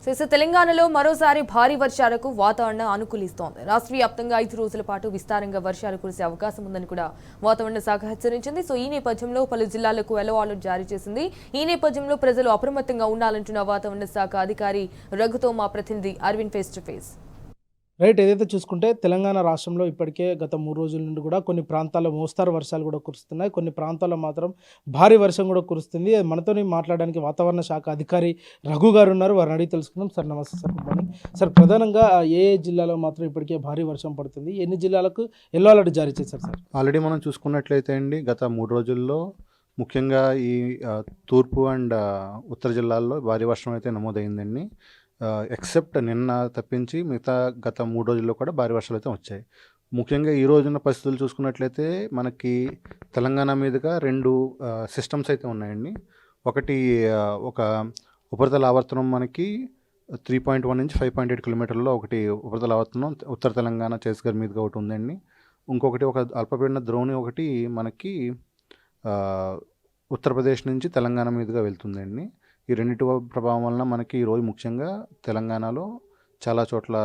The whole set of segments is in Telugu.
తెలంగాణలో మరోసారి భారీ వర్షాలకు వాతావరణం అనుకూలిస్తోంది. రాష్ట్ర వ్యాప్తంగా 5 రోజుల పాటు విస్తారంగా వర్షాలు కురిసే అవకాశం ఉందని కూడా వాతావరణ శాఖ హెచ్చరించింది. ఈ నేపథ్యంలో పలు జిల్లాలకు యెల్లో అలర్ట్ జారీ చేసింది. ఈ నేపథ్యంలో ప్రజలు అప్రమత్తంగా ఉండాలంటున్న వాతావరణ శాఖ అధికారి రఘుతో మా ప్రతినిధి Aravind face to face. Right. ఏదైతే చూసుకుంటే తెలంగాణ రాష్ట్రంలో ఇప్పటికే గత 3 రోజుల నుండి కూడా కొన్ని ప్రాంతాల్లో మోస్తారు వర్షాలు కూడా కురుస్తున్నాయి. కొన్ని ప్రాంతాల్లో మాత్రం భారీ వర్షం కూడా కురుస్తుంది. మనతోని మాట్లాడడానికి వాతావరణ శాఖ అధికారి రఘు గారు ఉన్నారు. వారిని అడిగి తెలుసుకుందాం. సార్ నమస్తే సార్, గుడ్ మార్నింగ్ సార్. ప్రధానంగా ఏ జిల్లాలో మాత్రం ఇప్పటికే భారీ వర్షం పడుతుంది, ఎన్ని జిల్లాలకు యెల్లో అలర్ట్ జారీ చేశారు సార్? ఆల్రెడీ మనం చూసుకున్నట్లయితే అండి, గత 3 రోజుల్లో ముఖ్యంగా ఈ తూర్పు అండ్ ఉత్తర జిల్లాల్లో భారీ వర్షం అయితే నమోదైందండి. ఎక్సెప్ట్ నిన్న తప్పించి మిగతా గత 3 రోజుల్లో కూడా భారీ వర్షాలు అయితే వచ్చాయి. ముఖ్యంగా ఈ రోజున్న పరిస్థితులు చూసుకున్నట్లయితే మనకి తెలంగాణ మీదుగా 2 సిస్టమ్స్ అయితే ఉన్నాయండి. ఒకటి ఒక ఉపరితల ఆవర్తనం మనకి 3.1 నుంచి 5.8 కిలోమీటర్లలో ఒకటి ఉపరితల ఆవర్తనం ఉత్తర తెలంగాణ ఛత్తీస్గఢ్ మీదుగా ఒకటి ఉందండి. ఇంకొకటి ఒక అల్పపీడన ద్రోణి ఒకటి మనకి ఉత్తరప్రదేశ్ నుంచి తెలంగాణ మీదుగా వెళ్తుందండి. ఈ రెండింటి ప్రభావం వలన మనకి ఈరోజు ముఖ్యంగా తెలంగాణలో చాలా చోట్ల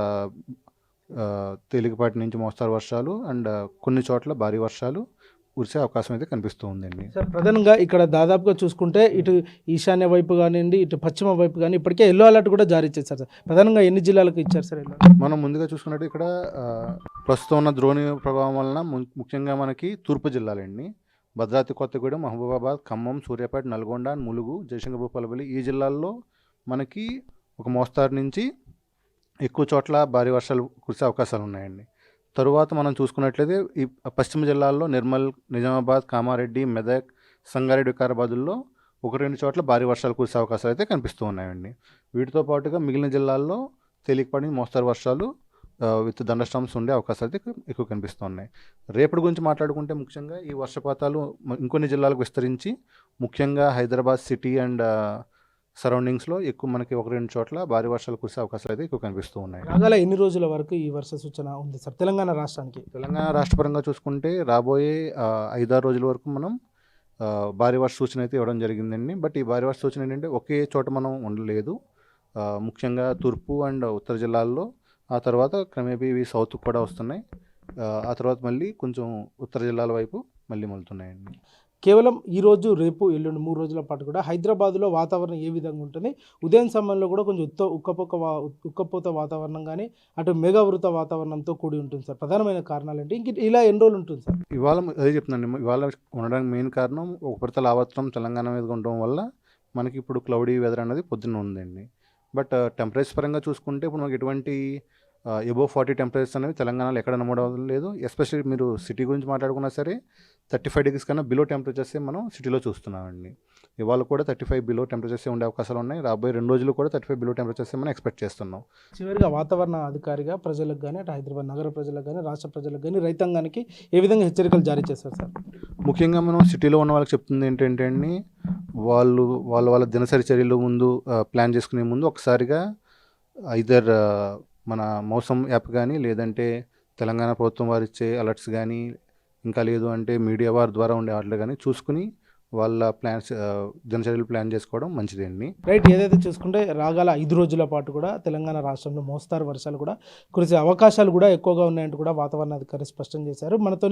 తేలికపాటి నుంచి మోస్తారు వర్షాలు అండ్ కొన్ని చోట్ల భారీ వర్షాలు కురిసే అవకాశం అయితే కనిపిస్తూ ఉందండి. సార్, ప్రధానంగా ఇక్కడ దాదాపుగా చూసుకుంటే ఇటు ఈశాన్య వైపు కానివ్వండి, ఇటు పశ్చిమ వైపు కానీ ఇప్పటికే యెల్లో అలర్ట్ కూడా జారీ చేశారు సార్. ప్రధానంగా ఎన్ని జిల్లాలకు ఇచ్చారు సార్ యెల్లో? మనం ముందుగా చూసుకున్నట్టు ఇక్కడ ప్రస్తుతం ఉన్న ద్రోణి ప్రభావం వలన ముఖ్యంగా మనకి తూర్పు జిల్లాలండి, భద్రాద్రి కొత్తగూడెం, మహబూబాబాద్, ఖమ్మం, సూర్యాపేట, నల్గొండ, ములుగు, జయశంకర్ భూపాలపల్లి ఈ జిల్లాల్లో మనకి ఒక మోస్తారు నుంచి ఎక్కువ చోట్ల భారీ వర్షాలు కురిసే అవకాశాలు ఉన్నాయండి. తరువాత మనం చూసుకున్నట్లయితే ఈ పశ్చిమ జిల్లాల్లో నిర్మల్, నిజామాబాద్, కామారెడ్డి, మెదక్, సంగారెడ్డి, వికారాబాదుల్లో 1-2 చోట్ల భారీ వర్షాలు కురిసే అవకాశాలు అయితే కనిపిస్తూ ఉన్నాయండి. వీటితో పాటుగా మిగిలిన జిల్లాల్లో తేలికపాటి మోస్తారు వర్షాలు విత్ దండస్టామ్స్ ఉండే అవకాశాలు అయితే ఎక్కువ కనిపిస్తున్నాయి. రేపటి గురించి మాట్లాడుకుంటే ముఖ్యంగా ఈ వర్షపాతాలు ఇంకొన్ని జిల్లాలకు విస్తరించి ముఖ్యంగా హైదరాబాద్ సిటీ అండ్ సరౌండింగ్స్లో ఎక్కువ మనకి 1-2 చోట్ల భారీ వర్షాలు కురిసే అవకాశాలు అయితే ఎక్కువ కనిపిస్తూ ఉన్నాయి. రాగల ఎన్ని రోజుల వరకు ఈ వర్ష సూచన ఉంది సార్ తెలంగాణ రాష్ట్రానికి? తెలంగాణ రాష్ట్రపరంగా చూసుకుంటే రాబోయే 5-6 రోజుల వరకు మనం భారీ వర్ష సూచన అయితే ఇవ్వడం జరిగిందండి. బట్ ఈ భారీ వర్ష సూచన ఏంటంటే ఒకే చోట మనం ఉండలేదు. ముఖ్యంగా తూర్పు అండ్ ఉత్తర జిల్లాల్లో, ఆ తర్వాత క్రమేపీ ఇవి సౌత్కి కూడా వస్తున్నాయి. ఆ తర్వాత మళ్ళీ కొంచెం ఉత్తర జిల్లాల వైపు మళ్ళీ మళ్తున్నాయండి. కేవలం ఈరోజు, రేపు, ఎల్లుండి 3 రోజుల పాటు కూడా హైదరాబాద్లో వాతావరణం ఏ విధంగా ఉంటుంది? ఉదయం సమయంలో కూడా కొంచెం ఉక్కపోత వాతావరణం కానీ అటు మేఘావృత వాతావరణంతో కూడి ఉంటుంది సార్. ప్రధానమైన కారణాలు ఏంటి? ఇంక ఇలా ఎన్ని రోజులు ఉంటుంది సార్? ఇవాళ అదే చెప్తున్నాను, ఇవాళ ఉండడానికి మెయిన్ కారణం ఉపరితల ఆవర్తనం తెలంగాణ మీదుగా ఉండడం వల్ల మనకి ఇప్పుడు క్లౌడీ వెదర్ అనేది పొద్దున్న ఉందండి. బట్ టెంపరేచర్ పరంగా చూసుకుంటే ఇప్పుడు మనకి ఎటువంటి ఎబోవ్ 40 టెంపరేచర్స్ అనేవి తెలంగాణలో ఎక్కడ నమోదవడం లేదు. ఎస్పెషల్లీ మీరు సిటీ గురించి మాట్లాడుకున్నా సరే 35 డిగ్రీస్ కన్నా బిలో టెంపరేచర్సే మనం సిటీలో చూస్తున్నామండి. ఇవాళ కూడా 35 బిలో టెంపరేచర్సే ఉండే అవకాశాలు ఉన్నాయి. రాబోయే 2 రోజులు కూడా 35 బిలో టెంపరేచర్సే మనం ఎక్స్పెక్ట్ చేస్తున్నాం. చివరిగా వాతావరణ అధికారిగా ప్రజలకు కానీ, అటు హైదరాబాద్ నగర ప్రజలకు కానీ, రాష్ట్ర ప్రజలకు కానీ, రైతాంగానికి ఏ విధంగా హెచ్చరికలు జారీ చేస్తారు సార్? ముఖ్యంగా మనం సిటీలో ఉన్న వాళ్ళకి చెప్తుంది ఏంటంటే అండి, వాళ్ళ దినసరి చర్యలు ముందు ప్లాన్ చేసుకునే ముందు ఒకసారిగా ఐదర్ మన మౌసం యాప్ కానీ, లేదంటే తెలంగాణ ప్రభుత్వం వారు ఇచ్చే అలర్ట్స్ కానీ, ఇంకా లేదు అంటే మీడియా వారి ద్వారా ఉండే వాటిలో కానీ చూసుకుని వాళ్ళ ప్లాన్స్ దినచర్యలు ప్లాన్ చేసుకోవడం మంచిదండి. రైట్. ఏదైతే చూసుకుంటే రాగల 5 రోజుల పాటు కూడా తెలంగాణ రాష్ట్రంలో మోస్తారు వర్షాలు కూడా కురిసే అవకాశాలు కూడా ఎక్కువగా ఉన్నాయంటూ కూడా వాతావరణ అధికారి స్పష్టం చేశారు. మనతో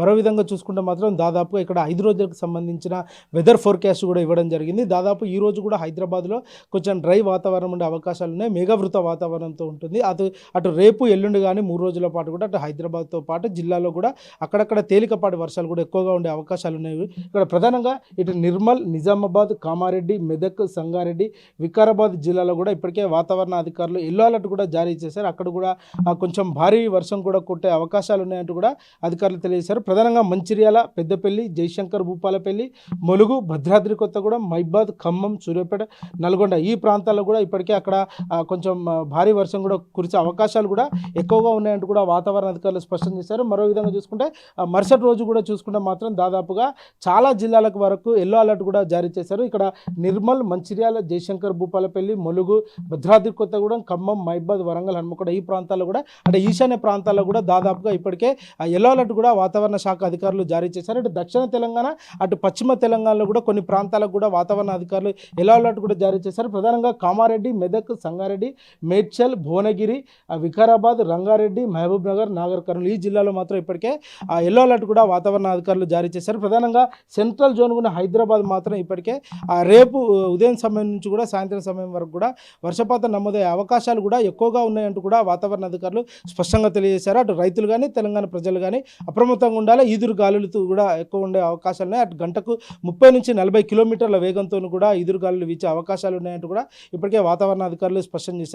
మరో విధంగా చూసుకుంటే మాత్రం దాదాపుగా ఇక్కడ 5 రోజులకు సంబంధించిన వెదర్ ఫోర్కాస్ట్ కూడా ఇవ్వడం జరిగింది. దాదాపు ఈ రోజు కూడా హైదరాబాద్లో కొంచెం డ్రై వాతావరణం ఉండే అవకాశాలు ఉన్నాయి. మేఘావృత వాతావరణంతో ఉంటుంది. అటు రేపు, ఎల్లుండి కానీ 3 రోజుల పాటు కూడా అటు హైదరాబాద్తో పాటు జిల్లాలో కూడా అక్కడక్కడ తేలికపాటి వర్షాలు కూడా ఎక్కువగా ఉండే అవకాశాలు ఉన్నాయి. ఇక్కడ ప్రధానంగా ఇటు నిర్మల్, నిజామాబాద్, కామారెడ్డి, మెదక్, సంగారెడ్డి, వికారాబాద్ జిల్లాలో కూడా ఇప్పటికే వాతావరణ అధికారులు యెల్లో అలర్ట్ కూడా జారీ చేశారు. అక్కడ కూడా కొంచెం భారీ వర్షం కూడా కొట్టే అవకాశాలు ఉన్నాయంటూ కూడా అధికారులు తెలియజేశారు. ప్రధానంగా మంచిర్యాల, పెద్దపల్లి, జయశంకర్ భూపాలపల్లి, ములుగు, భద్రాద్రి కొత్తగూడెం, మైబాద్, ఖమ్మం, సూర్యాపేట, నల్గొండ ఈ ప్రాంతాల్లో కూడా ఇప్పటికే అక్కడ కొంచెం భారీ వర్షం కూడా కురిసే అవకాశాలు కూడా ఎక్కువగా ఉన్నాయంటూ కూడా వాతావరణ అధికారులు స్పష్టం చేశారు. మరో విధంగా చూసుకుంటే మరుసటి రోజు కూడా చూసుకుంటే మాత్రం దాదాపుగా చాలా జిల్లాలకు జిల్లాలకు వరకు ఎల్లో అలర్ట్ కూడా జారీ చేశారు. ఇక్కడ నిర్మల్, మంచిర్యాల, జయశంకర్ భూపాలపల్లి, ములుగు, భద్రాద్రి కొత్తగూడెం, ఖమ్మం, మహబూబాద్, వరంగల్, హన్మకొండ ఈ ప్రాంతాల్లో కూడా అంటే ఈశాన్య ప్రాంతాల్లో కూడా దాదాపుగా ఇప్పటికే ఎల్లో అలర్ట్ కూడా వాతావరణ శాఖ అధికారులు జారీ చేశారు. ఇటు దక్షిణ తెలంగాణ, అటు పశ్చిమ తెలంగాణలో కూడా కొన్ని ప్రాంతాలకు కూడా వాతావరణ అధికారులు ఎల్లో అలర్ట్ కూడా జారీ చేశారు. ప్రధానంగా కామారెడ్డి, మెదక్, సంగారెడ్డి, మేడ్చల్, భువనగిరి, వికారాబాద్, రంగారెడ్డి, మహబూబ్ నగర్, నాగర్ కర్నూలు ఈ జిల్లాలో మాత్రం ఇప్పటికే ఎల్లో అలర్ట్ కూడా వాతావరణ అధికారులు జారీ చేశారు. ప్రధానంగా సెంట్రల్ జోన్ ఉన్న హైదరాబాద్ మాత్రం ఇప్పటికే రేపు ఉదయం సమయం నుంచి కూడా సాయంత్రం సమయం వరకు కూడా వర్షపాతం నమోదయ్యే అవకాశాలు కూడా ఎక్కువగా ఉన్నాయంటూ కూడా వాతావరణ అధికారులు స్పష్టంగా తెలియజేశారు. అటు రైతులు కానీ తెలంగాణ ప్రజలు కానీ అప్రమత్తంగా ఉండాలి. ఈదురు గాలులతో కూడా ఎక్కువ ఉండే అవకాశాలు ఉన్నాయి. అటు గంటకు 30 నుంచి 40 కిలోమీటర్ల వేగంతో కూడా ఈదురు గాలులు వీచే అవకాశాలు ఉన్నాయంటూ కూడా ఇప్పటికే వాతావరణ అధికారులు స్పష్టం చేశారు.